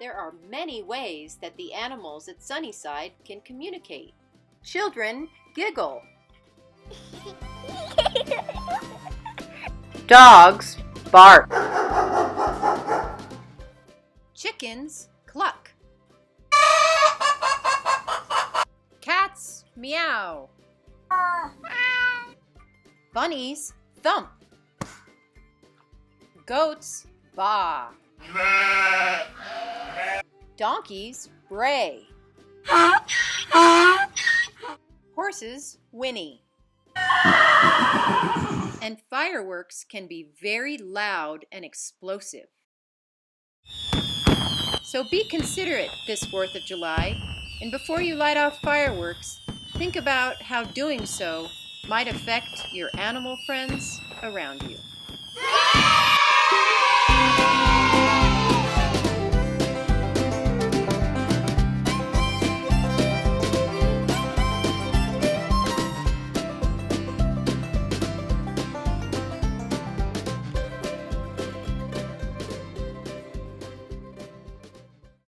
There are many ways that the animals at Sunnyside can communicate. Children giggle. Dogs bark. Chickens cluck. Cats meow. Bunnies thump. Goats baa. Donkeys bray. Horses whinny. And fireworks can be very loud and explosive. So be considerate this 4th of July, and before you light off fireworks, think about how doing so might affect your animal friends around you.